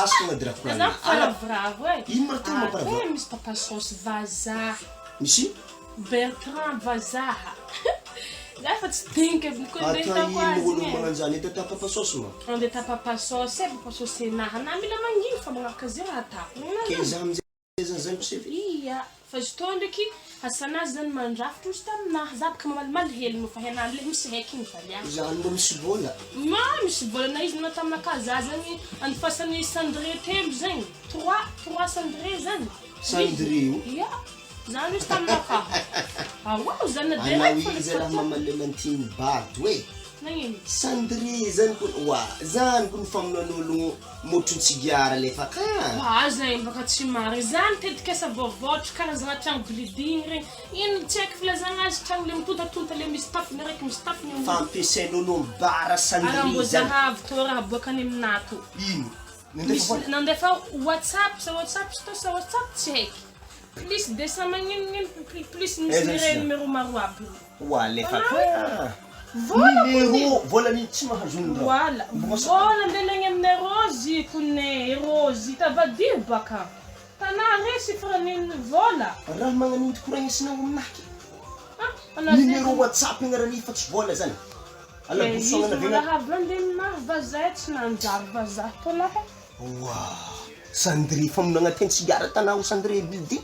sasako madrako Za bravo e. Ino martelo mamparava? Misy papa sauce vazaha. Misy? Bertrand vazaha. Za fa tsy dinky ko ndeha ino olo mananjany ito ta papa sauce ma? Onde ta papa sauce, papa sauce naha na mila manginy fa magnaraka zay raha atako. Ke za amizay zany ko sefy. Iya, fa zitô ndraiky asanazy zany mandrafitra ozy taminaha za baka mamalimaly hely no fa henany le misy heky iny valiako. Zany mbo misy vola. Misy volana izy na taminaka za zany anifasany cendré telo zany. 3 cendré zany. Cendré io? Iya. Zany izy taminaka. Wow, zany Anao direct fa izy raha mamalemantiny bady hoe. Nagnino? Cendré zany ko wa zany ko famonoan'olo motrontsigiara lefa ka. Zany baka tsy mary. Zany tetika sa voavotra karazana tragno building regny. Ino tsy haiko filazana azy tragno le mitontatonta le misy tafony araiky misy tafony. Fampiasain'olo mbara Araha Cendré mbô zany. zahavy tô raha boakany aminato. Ino? Nandefa vola? Nandefa WhatsApp sa WhatsApp tsy haiko. Plus 200 magnino plus misy numéro maro aby. Wa lefa ka. Vola ni tsy mahazonda. Voilà. Vola ndelagny amin'ny Rozy kunne Rozy tavadir baka. Tanà resy franiny vola. Raha magnan'inty koragnesinao aminaky. Anao Numéro WhatsApp ngarani fa tsy vola zany. Ala bosongana vena. vena. Raha vandeminaha vazaha tsy nanjary vazaha tolaha. Wow. Cendré famonagna teny tsigara tanao Cendré building.